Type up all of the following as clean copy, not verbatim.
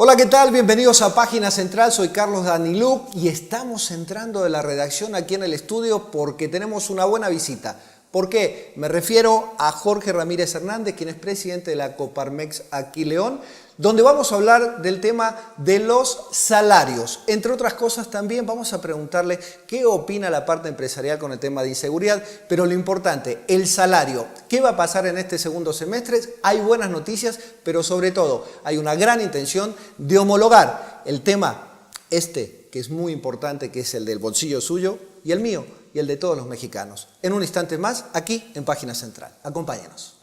Hola, ¿qué tal? Bienvenidos a Página Central, soy Carlos Daniluk y estamos entrando de la redacción aquí en el estudio porque tenemos una buena visita. ¿Por qué? Me refiero a Jorge Ramírez Hernández, quien es presidente de la Coparmex aquí León, donde vamos a hablar del tema de los salarios. Entre otras cosas también vamos a preguntarle qué opina la parte empresarial con el tema de inseguridad, pero lo importante, el salario. ¿Qué va a pasar en este segundo semestre? Hay buenas noticias, pero sobre todo hay una gran intención de homologar el tema que es muy importante, que es el del bolsillo suyo y el mío y el de todos los mexicanos. En un instante más, aquí en Página Central. Acompáñenos.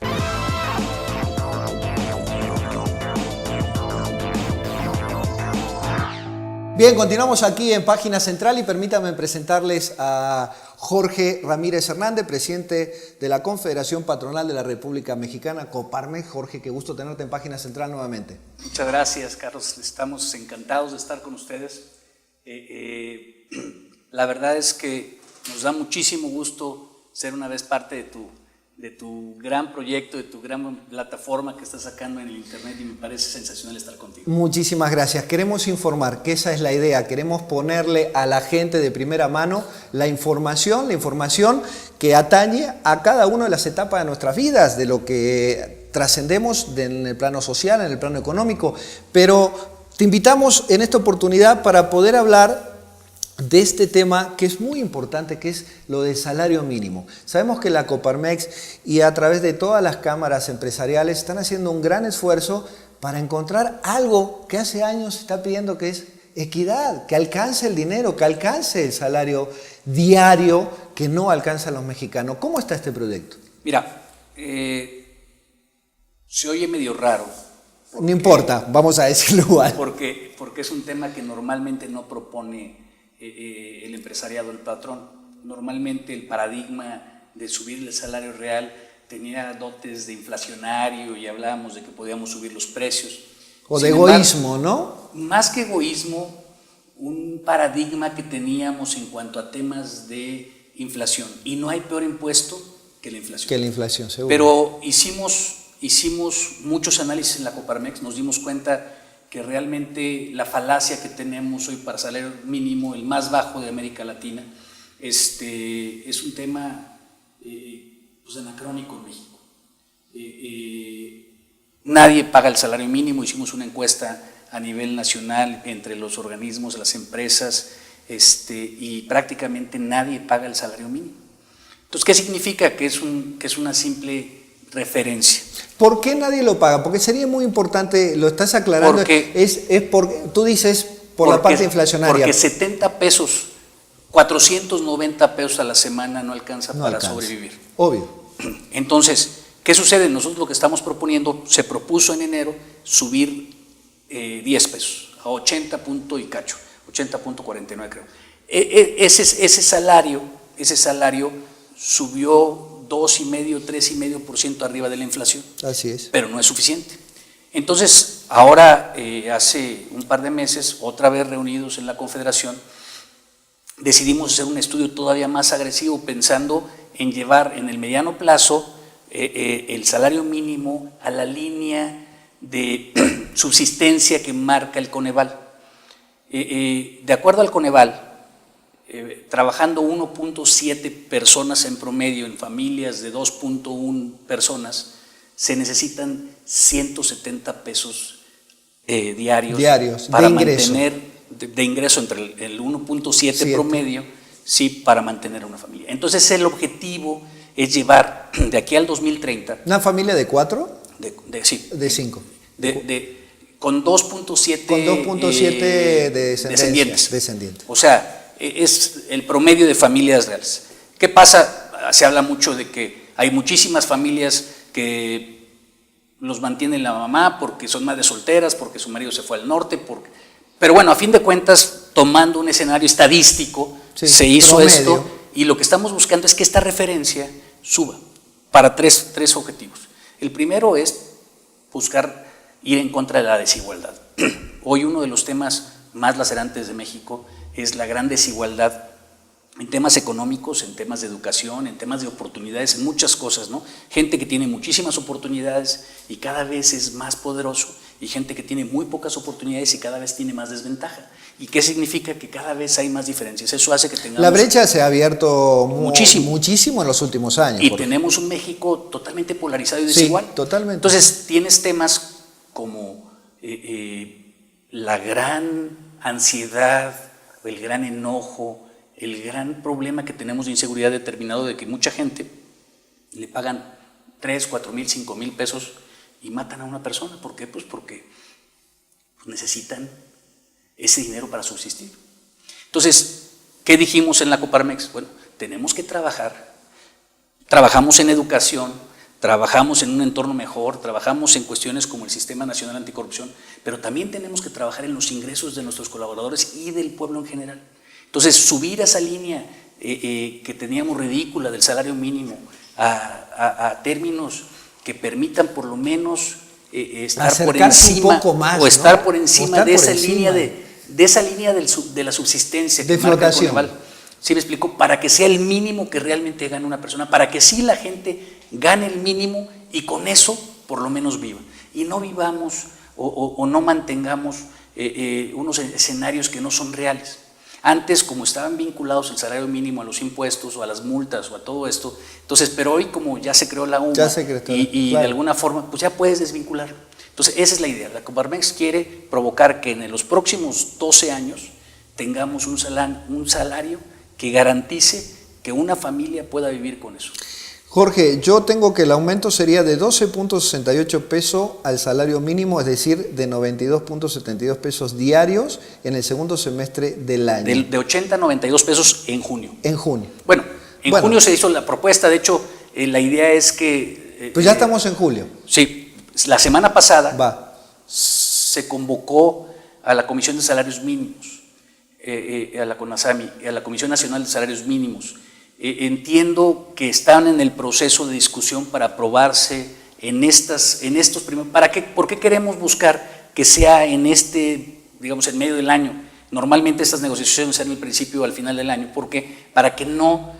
Bien, continuamos aquí en Página Central y permítanme presentarles a Jorge Ramírez Hernández, presidente de la Confederación Patronal de la República Mexicana, Coparmex. Jorge, qué gusto tenerte en Página Central nuevamente. Muchas gracias, Carlos. Estamos encantados de estar con ustedes. La verdad es que nos da muchísimo gusto ser una vez parte de tu gran proyecto, de tu gran plataforma que estás sacando en el internet y me parece sensacional estar contigo. Muchísimas gracias. Queremos informar, que esa es la idea. Queremos ponerle a la gente de primera mano la información que atañe a cada una de las etapas de nuestras vidas, de lo que trascendemos en el plano social, en el plano económico. Pero te invitamos en esta oportunidad para poder hablar de este tema que es muy importante, que es lo del salario mínimo. Sabemos que la Coparmex y a través de todas las cámaras empresariales están haciendo un gran esfuerzo para encontrar algo que hace años se está pidiendo, que es equidad, que alcance el dinero, que alcance el salario diario que no alcanzan los mexicanos. ¿Cómo está este proyecto? Mira, se oye medio raro. No importa, vamos a decirlo igual. Porque es un tema que normalmente no propone el empresariado, el patrón. Normalmente el paradigma de subir el salario real tenía dotes de inflacionario y hablábamos de que podíamos subir los precios. O de egoísmo, ¿no? Más que egoísmo, un paradigma que teníamos en cuanto a temas de inflación. Y no hay peor impuesto que la inflación. Que la inflación, seguro. Pero hicimos muchos análisis en la Coparmex, nos dimos cuenta que realmente la falacia que tenemos hoy para salario mínimo, el más bajo de América Latina, es un tema pues anacrónico en México. Nadie paga el salario mínimo, hicimos una encuesta a nivel nacional entre los organismos, las empresas, y prácticamente nadie paga el salario mínimo. Entonces, ¿qué significa? Que es una simple referencia. ¿Por qué nadie lo paga? Porque sería muy importante, lo estás aclarando, tú dices la parte inflacionaria. Porque 70 pesos, 490 pesos a la semana no alcanza para sobrevivir. Obvio. Entonces, ¿qué sucede? Nosotros lo que estamos proponiendo, se propuso en enero subir 10 pesos a 80 punto y cacho, 80.49 creo. Ese salario subió 2,5%, 3,5% arriba de la inflación. Así es. Pero no es suficiente. Entonces, ahora, hace un par de meses, otra vez reunidos en la Confederación, decidimos hacer un estudio todavía más agresivo, pensando en llevar en el mediano plazo el salario mínimo a la línea de subsistencia que marca el Coneval. De acuerdo al Coneval, trabajando 1.7 personas en promedio en familias de 2.1 personas, se necesitan 170 pesos diarios para mantener de ingreso entre el 1.7 promedio, sí, para mantener una familia. Entonces el objetivo es llevar de aquí al 2030. ¿Una familia de 4? Sí. De 5. Con 2.7 descendientes. O sea, es el promedio de familias reales. ¿Qué pasa? Se habla mucho de que hay muchísimas familias que los mantiene la mamá porque son madres solteras, porque su marido se fue al norte, pero bueno, a fin de cuentas, tomando un escenario estadístico, se hizo esto, y lo que estamos buscando es que esta referencia suba para tres objetivos. El primero es buscar ir en contra de la desigualdad. Hoy uno de los temas más lacerantes de México es la gran desigualdad en temas económicos, en temas de educación, en temas de oportunidades, en muchas cosas, ¿no? Gente que tiene muchísimas oportunidades y cada vez es más poderoso y gente que tiene muy pocas oportunidades y cada vez tiene más desventaja. ¿Y qué significa? Que cada vez hay más diferencias. Eso hace que tengamos... La brecha se ha abierto muchísimo en los últimos años. Y tenemos un México totalmente polarizado y desigual. Sí, totalmente. Entonces tienes temas como la gran ansiedad, el gran enojo, el gran problema que tenemos de inseguridad determinado de que mucha gente le pagan 3, 4 mil, 5 mil pesos y matan a una persona. ¿Por qué? Pues porque necesitan ese dinero para subsistir. Entonces, ¿qué dijimos en la Coparmex? Bueno, tenemos que trabajar, trabajamos en educación, trabajamos en un entorno mejor, trabajamos en cuestiones como el Sistema Nacional Anticorrupción, pero también tenemos que trabajar en los ingresos de nuestros colaboradores y del pueblo en general. Entonces, subir a esa línea que teníamos ridícula del salario mínimo a términos que permitan por lo menos estar por encima, un poco más, o estar, ¿no?, por O encima estar de por esa encima. línea de esa línea de la subsistencia de que marca el flotación. Coneval. ¿Sí me explico? Para que sea el mínimo que realmente gane una persona, para que sí la gente gane el mínimo y con eso por lo menos viva. Y no vivamos o no mantengamos unos escenarios que no son reales. Antes, como estaban vinculados el salario mínimo a los impuestos o a las multas o a todo esto, entonces, pero hoy como ya se creó la UMA y claro, de alguna forma, pues ya puedes desvincular. Entonces, esa es la idea. La Coparmex quiere provocar que en los próximos 12 años tengamos un salario que garantice que una familia pueda vivir con eso. Jorge, yo tengo que el aumento sería de 12.68 pesos al salario mínimo, es decir, de 92.72 pesos diarios en el segundo semestre del año. De 80 a 92 pesos en junio. En junio. Bueno, en junio se hizo la propuesta, de hecho, la idea es que... pues ya estamos en julio. Sí, la semana pasada se convocó a la Comisión de Salarios Mínimos, a la CONASAMI, a la Comisión Nacional de Salarios Mínimos. Entiendo que están en el proceso de discusión para aprobarse en estos primeros. ¿Por qué queremos buscar que sea digamos, en medio del año? Normalmente estas negociaciones sean al principio o al final del año. ¿Por qué? Para que no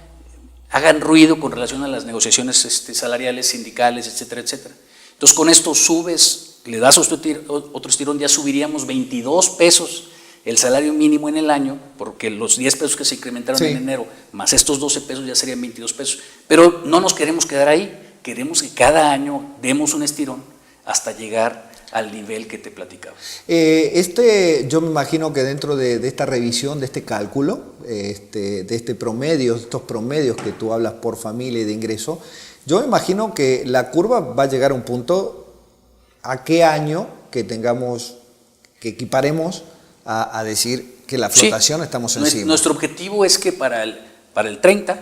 hagan ruido con relación a las negociaciones salariales, sindicales, etcétera, etcétera. Entonces, con esto subes, le das otro estirón, ya subiríamos 22 pesos el salario mínimo en el año, porque los 10 pesos que se incrementaron en enero, más estos 12 pesos ya serían 22 pesos. Pero no nos queremos quedar ahí, queremos que cada año demos un estirón hasta llegar al nivel que te platicaba. Yo me imagino que dentro de esta revisión, de este cálculo, de estos promedios que tú hablas por familia y de ingreso, yo me imagino que la curva va a llegar a un punto, ¿a qué año que equiparemos a decir que la flotación estamos encima? Nuestro objetivo es que para el 30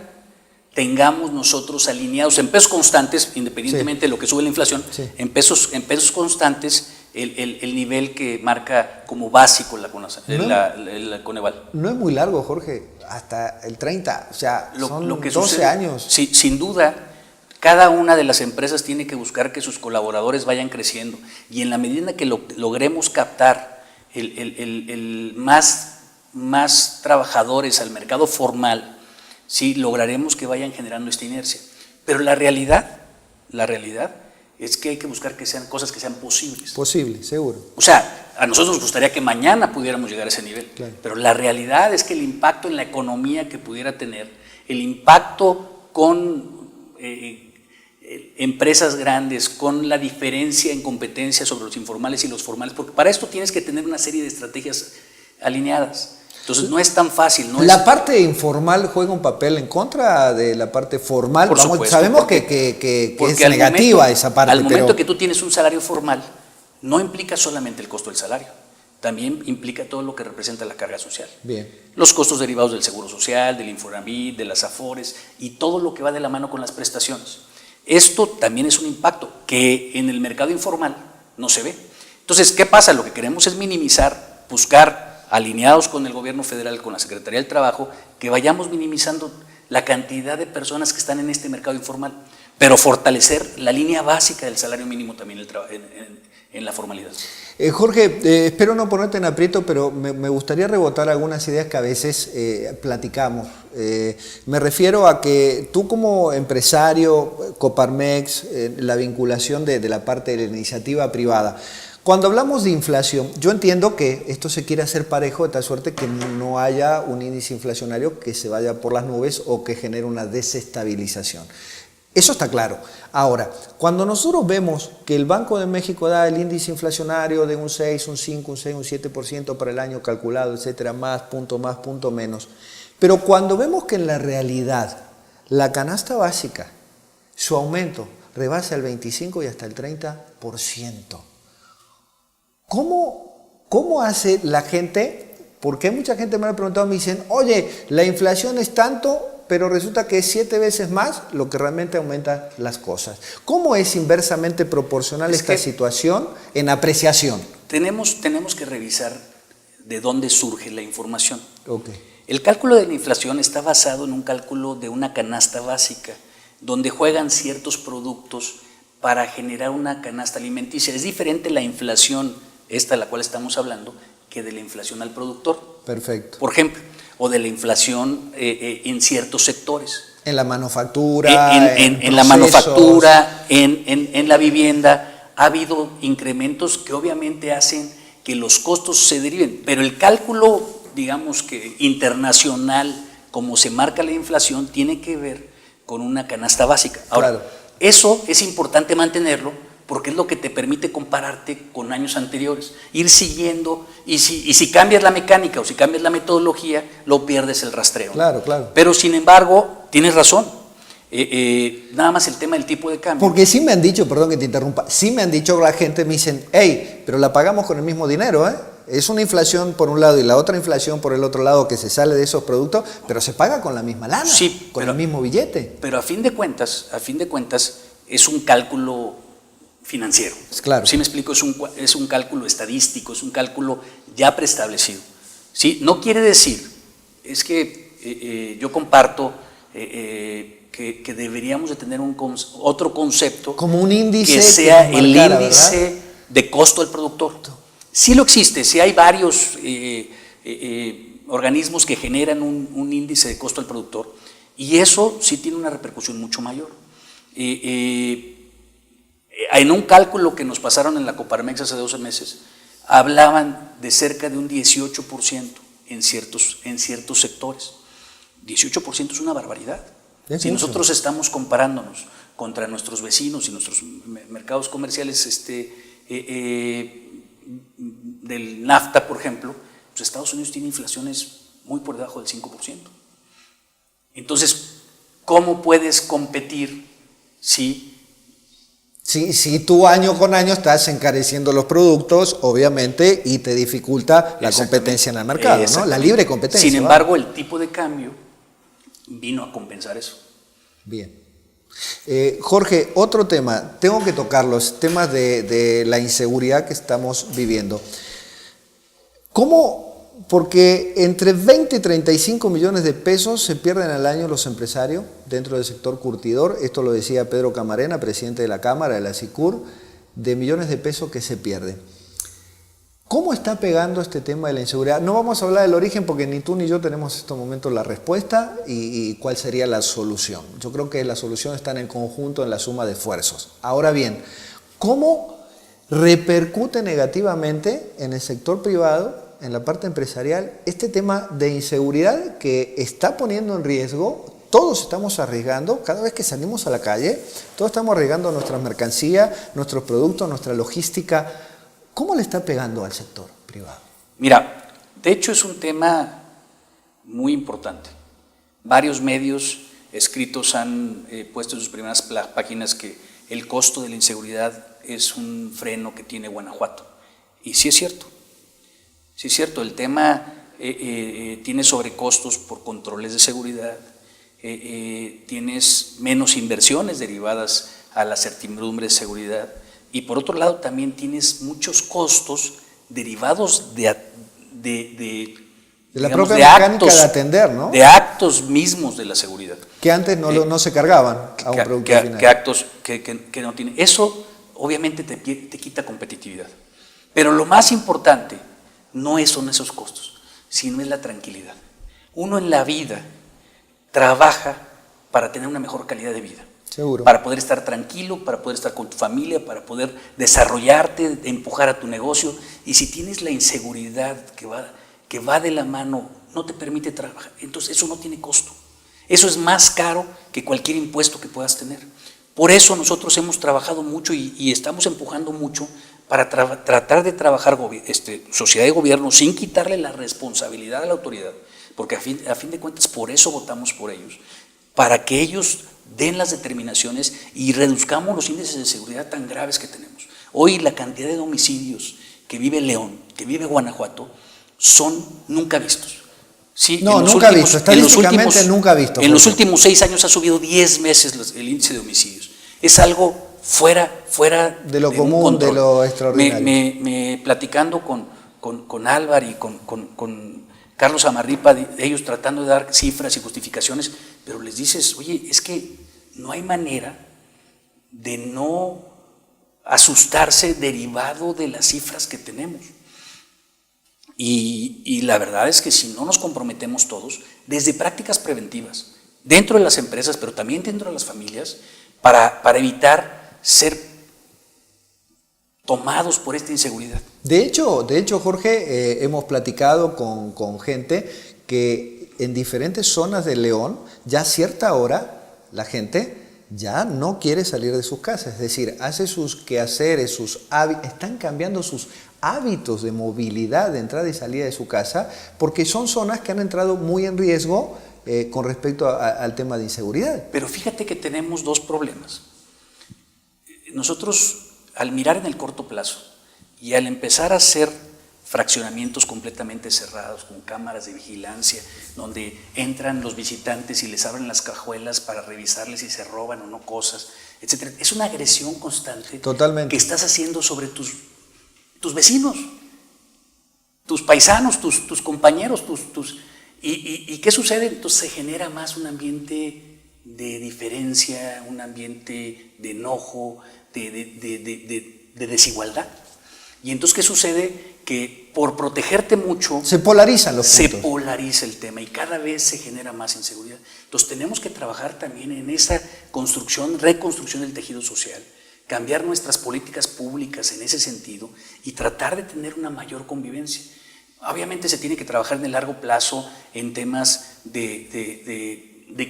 tengamos nosotros alineados en pesos constantes, independientemente de lo que sube la inflación, en pesos constantes el nivel que marca como básico la Coneval. No es muy largo, Jorge, hasta el 30, o sea, son lo que 12 sucede, años. Sí, sin duda, cada una de las empresas tiene que buscar que sus colaboradores vayan creciendo y en la medida que logremos captar más trabajadores al mercado formal, sí, lograremos que vayan generando esta inercia. Pero la realidad es que hay que buscar que sean cosas que sean posibles. Posible, seguro. O sea, a nosotros nos gustaría que mañana pudiéramos llegar a ese nivel, claro, pero la realidad es que el impacto en la economía que pudiera tener, el impacto con empresas grandes, con la diferencia en competencia sobre los informales y los formales, porque para esto tienes que tener una serie de estrategias alineadas. Entonces no es tan fácil. ¿La parte informal juega un papel en contra de la parte formal? Por supuesto, sabemos que es negativa esa parte. Al momento que tú tienes un salario formal, no implica solamente el costo del salario, también implica todo lo que representa la carga social. Bien. Los costos derivados del Seguro Social, del Infonavit, de las Afores y todo lo que va de la mano con las prestaciones. Esto también es un impacto que en el mercado informal no se ve. Entonces, ¿qué pasa? Lo que queremos es minimizar, buscar, alineados con el gobierno federal, con la Secretaría del Trabajo, que vayamos minimizando la cantidad de personas que están en este mercado informal, pero fortalecer la línea básica del salario mínimo también en la formalidad. Jorge, espero no ponerte en aprieto, pero me gustaría rebotar algunas ideas que a veces platicamos. Me refiero a que tú como empresario, Coparmex, la vinculación de la parte de la iniciativa privada, Cuando hablamos de inflación, yo entiendo que esto se quiere hacer parejo de tal suerte que no haya un índice inflacionario que se vaya por las nubes o que genere una desestabilización. Eso está claro. Ahora, cuando nosotros vemos que el Banco de México da el índice inflacionario de un 6, un 5, un 6, un 7% para el año calculado, etcétera, más, punto menos, pero cuando vemos que en la realidad la canasta básica, su aumento rebasa el 25 y hasta el 30%, ¿cómo hace la gente? Porque mucha gente me ha preguntado, me dicen, oye, la inflación es tanto, pero resulta que es 7 veces más lo que realmente aumenta las cosas. ¿Cómo es inversamente proporcional esta situación en apreciación? Tenemos que revisar de dónde surge la información. Okay. El cálculo de la inflación está basado en un cálculo de una canasta básica, donde juegan ciertos productos para generar una canasta alimenticia. Es diferente la inflación, esta de la cual estamos hablando, que de la inflación al productor. Perfecto. Por ejemplo, o de la inflación en ciertos sectores. En la manufactura, en la manufactura, en la vivienda, ha habido incrementos que obviamente hacen que los costos se deriven, pero el cálculo, digamos que internacional, como se marca la inflación, tiene que ver con una canasta básica. Ahora, claro, eso es importante mantenerlo porque es lo que te permite compararte con años anteriores, ir siguiendo, y si cambias la mecánica o si cambias la metodología, lo pierdes el rastreo. Claro, claro. Pero sin embargo, tienes razón, nada más el tema del tipo de cambio. Porque sí me han dicho, perdón que te interrumpa, sí me han dicho la gente, me dicen, hey, pero la pagamos con el mismo dinero, ¿eh? Es una inflación por un lado y la otra inflación por el otro lado que se sale de esos productos, pero se paga con la misma lana, sí, con el mismo billete. Pero a fin de cuentas es un cálculo financiero. Claro. ¿Sí me explico? Es un cálculo estadístico, es un cálculo ya preestablecido. ¿Sí? No quiere decir, es que yo comparto que deberíamos de tener otro concepto como un índice que sea que el marcara, índice, ¿verdad?, de costo del productor. Sí lo existe, sí hay varios organismos que generan un índice de costo al productor y eso sí tiene una repercusión mucho mayor. En un cálculo que nos pasaron en la Coparmex hace 12 meses, hablaban de cerca de un 18% en ciertos sectores. 18% es una barbaridad. Si nosotros estamos comparándonos contra nuestros vecinos y nuestros mercados comerciales del NAFTA, por ejemplo, pues Estados Unidos tiene inflaciones muy por debajo del 5%. Entonces, ¿cómo puedes competir si tú año con año estás encareciendo los productos, obviamente, y te dificulta la competencia en el mercado, ¿no? La libre competencia. Sin embargo, el tipo de cambio vino a compensar eso. Bien. Jorge, otro tema, tengo que tocar los temas de la inseguridad que estamos viviendo. ¿Cómo? Porque entre 20 y 35 millones de pesos se pierden al año los empresarios dentro del sector curtidor. Esto lo decía Pedro Camarena, presidente de la Cámara de la SICUR, de millones de pesos que se pierden. ¿Cómo está pegando este tema de la inseguridad? No vamos a hablar del origen porque ni tú ni yo tenemos en estos momentos la respuesta y cuál sería la solución. Yo creo que la solución está en el conjunto, en la suma de esfuerzos. Ahora bien, ¿cómo repercute negativamente en el sector privado, en la parte empresarial, este tema de inseguridad que está poniendo en riesgo? Todos estamos arriesgando, cada vez que salimos a la calle, todos estamos arriesgando nuestras mercancías, nuestros productos, nuestra logística. ¿Cómo le está pegando al sector privado? Mira, de hecho es un tema muy importante. Varios medios escritos han puesto en sus primeras páginas que el costo de la inseguridad es un freno que tiene Guanajuato. Y sí es cierto. Sí es cierto, el tema tiene sobrecostos por controles de seguridad, tienes menos inversiones derivadas a la certidumbre de seguridad y por otro lado también tienes muchos costos derivados de la propia mecánica de atender, ¿no? De actos mismos de la seguridad. Que antes no se cargaban a un producto final. Que actos que no tienen. Eso obviamente te quita competitividad. Pero lo más importante no son esos costos, sino es la tranquilidad. Uno en la vida trabaja para tener una mejor calidad de vida. Seguro. Para poder estar tranquilo, para poder estar con tu familia, para poder desarrollarte, empujar a tu negocio. Y si tienes la inseguridad que va de la mano, no te permite trabajar, entonces eso no tiene costo. Eso es más caro que cualquier impuesto que puedas tener. Por eso nosotros hemos trabajado mucho y estamos empujando mucho para tratar de trabajar sociedad y gobierno sin quitarle la responsabilidad a la autoridad, porque a fin de cuentas por eso votamos por ellos, para que ellos den las determinaciones y reduzcamos los índices de seguridad tan graves que tenemos. Hoy la cantidad de homicidios que vive León, que vive Guanajuato, son nunca vistos. Sí, no, nunca visto, estadísticamente nunca visto. En los últimos 6 años ha subido 10 veces el índice de homicidios. Es algo fuera de lo común, de lo extraordinario. Platicando con Álvaro y con Carlos Amarripa, ellos tratando de dar cifras y justificaciones, pero les dices, oye, es que no hay manera de no asustarse derivado de las cifras que tenemos. Y la verdad es que si no nos comprometemos todos, desde prácticas preventivas, dentro de las empresas, pero también dentro de las familias, para evitar ser tomados por esta inseguridad. De hecho Jorge, hemos platicado con gente que en diferentes zonas de León, ya a cierta hora, la gente ya no quiere salir de sus casas, es decir, hace sus quehaceres, están cambiando sus hábitos de movilidad, de entrada y salida de su casa, porque son zonas que han entrado muy en riesgo con respecto al tema de inseguridad. Pero fíjate que tenemos 2 problemas. Nosotros, al mirar en el corto plazo y al empezar a hacer fraccionamientos completamente cerrados, con cámaras de vigilancia, donde entran los visitantes y les abren las cajuelas para revisarles si se roban o no cosas, etc. Es una agresión constante. Totalmente. Que estás haciendo sobre tus vecinos, tus paisanos, tus compañeros, ¿Y qué sucede? Entonces se genera más un ambiente de diferencia, un ambiente de enojo, de desigualdad. Y entonces, ¿qué sucede? Que por protegerte mucho se polarizan los puntos. Se polariza el tema y cada vez se genera más inseguridad. Entonces tenemos que trabajar también en esa reconstrucción del tejido social, cambiar nuestras políticas públicas en ese sentido y tratar de tener una mayor convivencia. Obviamente se tiene que trabajar en el largo plazo en temas de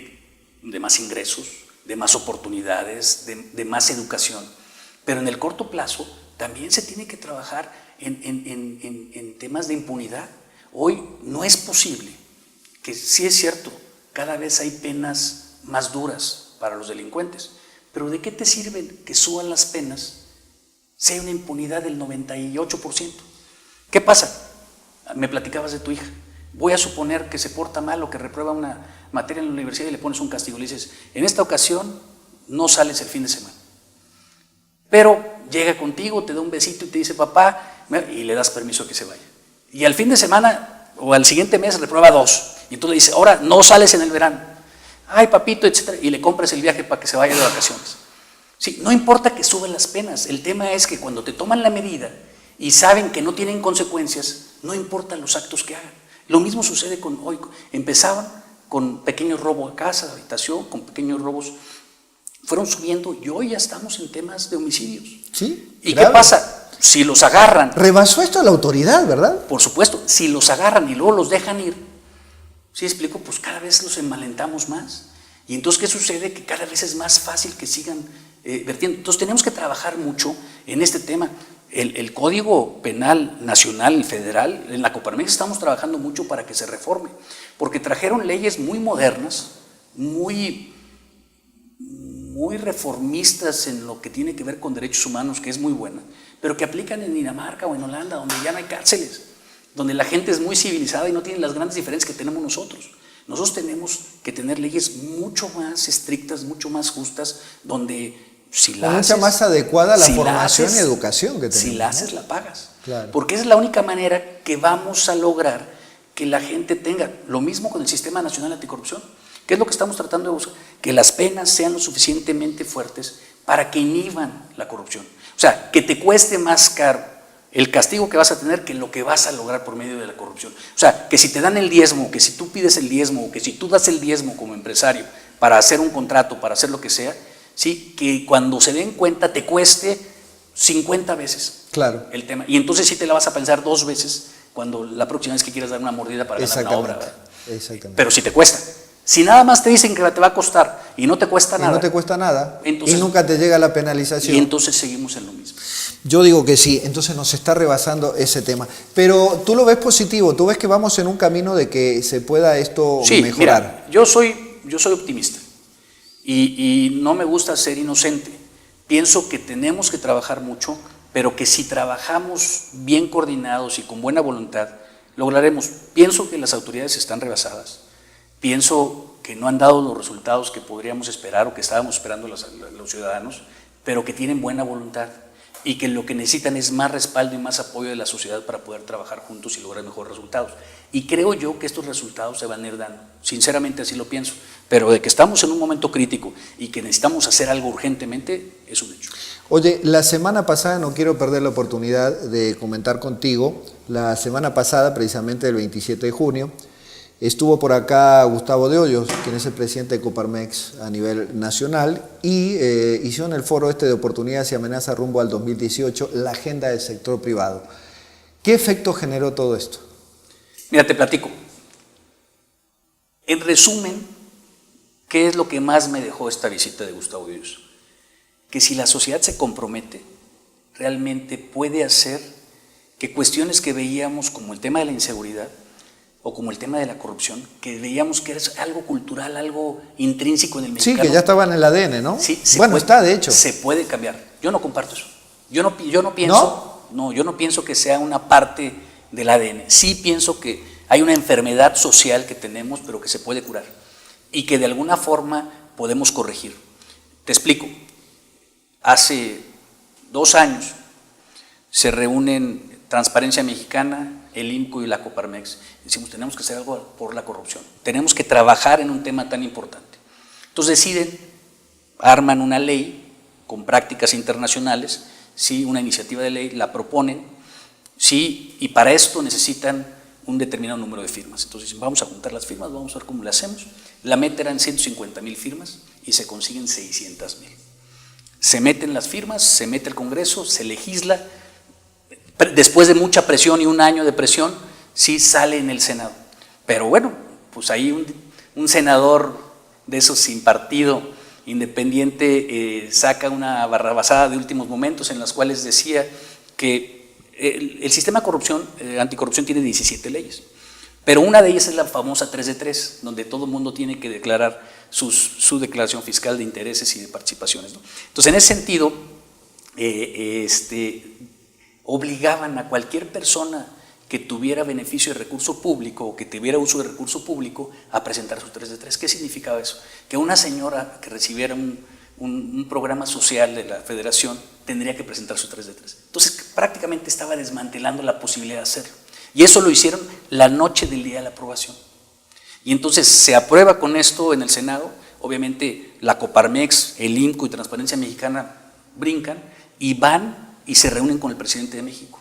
más ingresos, de más oportunidades, de más educación, pero en el corto plazo también se tiene que trabajar en temas de impunidad. Hoy no es posible, que sí es cierto, cada vez hay penas más duras para los delincuentes, pero ¿de qué te sirve que suban las penas si hay una impunidad del 98%? ¿Qué pasa? Me platicabas de tu hija. Voy a suponer que se porta mal o que reprueba una materia en la universidad y le pones un castigo. Le dices, en esta ocasión no sales el fin de semana. Pero llega contigo, te da un besito y te dice, papá, y le das permiso que se vaya. Y al fin de semana o al siguiente mes reprueba 2. Y entonces le dice, ahora no sales en el verano. Ay, papito, etcétera. Y le compras el viaje para que se vaya de vacaciones. Sí, no importa que suben las penas. El tema es que cuando te toman la medida y saben que no tienen consecuencias, no importan los actos que hagan. Lo mismo sucede con hoy. Empezaban con pequeños robos a casa, a habitación, con pequeños robos. Fueron subiendo y hoy ya estamos en temas de homicidios. Sí. ¿Y grave. ¿Qué pasa? Si los agarran. Rebasó esto a la autoridad, ¿verdad? Por supuesto. Si los agarran y luego los dejan ir, ¿sí explico? Pues cada vez los envalentamos más. Y entonces, ¿qué sucede? Que cada vez es más fácil que sigan vertiendo. Entonces, tenemos que trabajar mucho en este tema. El Código Penal Nacional y Federal, en la Coparmex estamos trabajando mucho para que se reforme, porque trajeron leyes muy modernas, muy reformistas en lo que tiene que ver con derechos humanos, que es muy buena, pero que aplican en Dinamarca o en Holanda, donde ya no hay cárceles, donde la gente es muy civilizada y no tiene las grandes diferencias que tenemos nosotros. Nosotros tenemos que tener leyes mucho más estrictas, mucho más justas, donde mucha más adecuada a la formación y educación que tenemos. Si la haces, la pagas. Claro. Porque es la única manera que vamos a lograr que la gente tenga. Lo mismo con el Sistema Nacional Anticorrupción. ¿Qué es lo que estamos tratando de buscar? Que las penas sean lo suficientemente fuertes para que inhiban la corrupción. O sea, que te cueste más caro el castigo que vas a tener que lo que vas a lograr por medio de la corrupción. O sea, que si te dan el diezmo, que si tú pides el diezmo, o que si tú das el diezmo como empresario para hacer un contrato, para hacer lo que sea, ¿sí? Que cuando se den cuenta te cueste 50 veces Claro. el tema. Y entonces sí te la vas a pensar 2 veces cuando la próxima vez que quieras dar una mordida para ganar una obra, ¿verdad? Exactamente. Pero si te cuesta. Si nada más te dicen que te va a costar y no te cuesta nada. Y no te cuesta nada. Entonces, y nunca te llega la penalización. Y entonces seguimos en lo mismo. Yo digo que sí, entonces nos está rebasando ese tema. Pero tú lo ves positivo, tú ves que vamos en un camino de que se pueda esto mejorar. Mira, yo soy optimista y no me gusta ser inocente. Pienso que tenemos que trabajar mucho, pero que si trabajamos bien coordinados y con buena voluntad, lograremos. Pienso que las autoridades están rebasadas. Pienso que no han dado los resultados que podríamos esperar o que estábamos esperando los ciudadanos, pero que tienen buena voluntad y que lo que necesitan es más respaldo y más apoyo de la sociedad para poder trabajar juntos y lograr mejores resultados. Y creo yo que estos resultados se van a ir dando, sinceramente así lo pienso, pero de que estamos en un momento crítico y que necesitamos hacer algo urgentemente, es un hecho. Oye, la semana pasada, no quiero perder la oportunidad de comentar contigo, la semana pasada, precisamente el 27 de junio, estuvo por acá Gustavo de Hoyos, quien es el presidente de Coparmex a nivel nacional, y hicieron el foro de oportunidades y amenazas rumbo al 2018, la agenda del sector privado. ¿Qué efecto generó todo esto? Mira, te platico. En resumen, ¿qué es lo que más me dejó esta visita de Gustavo de Hoyos? Que si la sociedad se compromete, realmente puede hacer que cuestiones que veíamos como el tema de la inseguridad, o como el tema de la corrupción, que veíamos que era algo cultural, algo intrínseco en el mexicano. Sí, que ya estaba en el ADN, ¿no? Sí, está de hecho. Se puede cambiar. Yo no comparto eso. Yo no pienso, yo no pienso que sea una parte del ADN. Sí pienso que hay una enfermedad social que tenemos, pero que se puede curar y que de alguna forma podemos corregir. Te explico. Hace 2 años se reúnen Transparencia Mexicana, el INCO y la Coparmex. Decimos, tenemos que hacer algo por la corrupción. Tenemos que trabajar en un tema tan importante. Entonces deciden, arman una ley con prácticas internacionales, ¿sí? Una iniciativa de ley, la proponen, ¿sí? Y para esto necesitan un determinado número de firmas. Entonces dicen, vamos a juntar las firmas, vamos a ver cómo lo hacemos. La meta eran 150,000 firmas y se consiguen 600,000. Se meten las firmas, se mete el Congreso, se legisla. Después de mucha presión y un año de presión, sí sale en el Senado. Pero bueno, pues ahí un senador de esos sin partido, independiente, saca una barrabasada de últimos momentos en las cuales decía que el sistema anticorrupción tiene 17 leyes, pero una de ellas es la famosa 3 de 3, donde todo el mundo tiene que declarar su declaración fiscal de intereses y de participaciones, ¿no? Entonces, en ese sentido, obligaban a cualquier persona que tuviera beneficio de recurso público o que tuviera uso de recurso público a presentar su 3 de 3. ¿Qué significaba eso? Que una señora que recibiera un programa social de la federación tendría que presentar su 3 de 3. Entonces prácticamente estaba desmantelando la posibilidad de hacerlo. Y eso lo hicieron la noche del día de la aprobación. Y entonces se aprueba con esto en el Senado. Obviamente la Coparmex, el INCO y Transparencia Mexicana brincan y van y se reúnen con el presidente de México.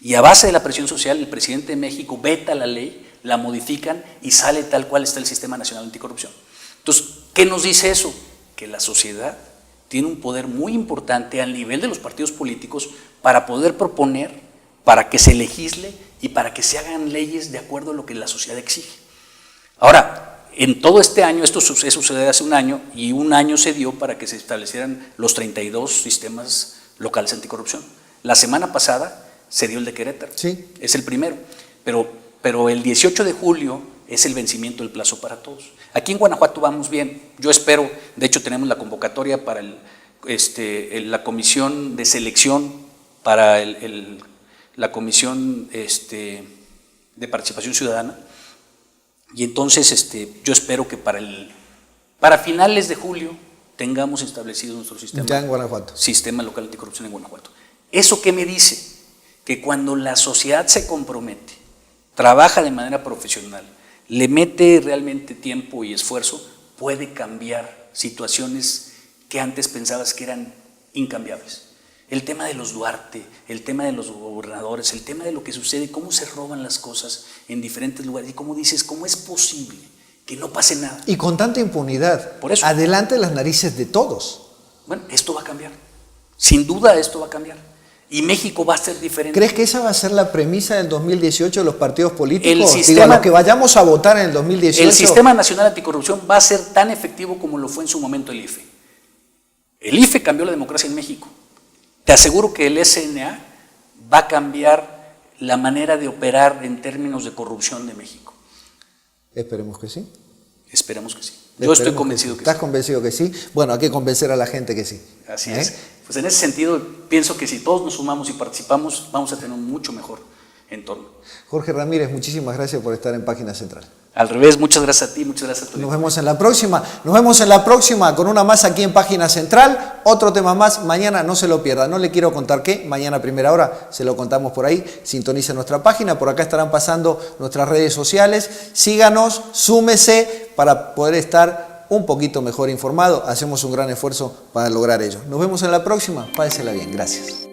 Y a base de la presión social, el presidente de México veta la ley, la modifican y sale tal cual está el Sistema Nacional Anticorrupción. Entonces, ¿qué nos dice eso? Que la sociedad tiene un poder muy importante al nivel de los partidos políticos para poder proponer, para que se legisle y para que se hagan leyes de acuerdo a lo que la sociedad exige. Ahora, en todo este año, esto sucede hace un año, y un año se dio para que se establecieran los 32 sistemas locales anticorrupción. La semana pasada se dio el de Querétaro, sí. Es el primero, pero el 18 de julio es el vencimiento del plazo para todos. Aquí en Guanajuato vamos bien, yo espero, de hecho tenemos la convocatoria para la comisión de selección, para la comisión de participación ciudadana, y entonces yo espero que para finales de julio tengamos establecido nuestro sistema, ya en Guanajuato, sistema local anticorrupción en Guanajuato. ¿Eso qué me dice? Que cuando la sociedad se compromete, trabaja de manera profesional, le mete realmente tiempo y esfuerzo, puede cambiar situaciones que antes pensabas que eran incambiables. El tema de los Duarte, el tema de los gobernadores, el tema de lo que sucede, cómo se roban las cosas en diferentes lugares y cómo dices, ¿cómo es posible que no pase nada? Y con tanta impunidad, por eso, adelante las narices de todos. Bueno, esto va a cambiar. Sin duda esto va a cambiar. Y México va a ser diferente. ¿Crees que esa va a ser la premisa del 2018 de los partidos políticos? El sistema, Digo, a los que vayamos a votar en el 2018. El Sistema Nacional Anticorrupción va a ser tan efectivo como lo fue en su momento el IFE. El IFE cambió la democracia en México. Te aseguro que el SNA va a cambiar la manera de operar en términos de corrupción de México. Esperemos que sí. Esperemos que sí. Yo estoy convencido que sí. ¿Estás convencido que sí? Bueno, hay que convencer a la gente que sí. Así es. Pues en ese sentido, pienso que si todos nos sumamos y participamos, vamos a tener un mucho mejor entorno. Jorge Ramírez, muchísimas gracias por estar en Página Central. Al revés, muchas gracias a ti, muchas gracias a tu. Nos vemos en la próxima. Nos vemos en la próxima con una más aquí en Página Central. Otro tema más, mañana no se lo pierda. No le quiero contar qué, mañana a primera hora se lo contamos por ahí. Sintonice nuestra página, por acá estarán pasando nuestras redes sociales. Síganos, súmese para poder estar un poquito mejor informado. Hacemos un gran esfuerzo para lograr ello. Nos vemos en la próxima. Pásela bien. Gracias.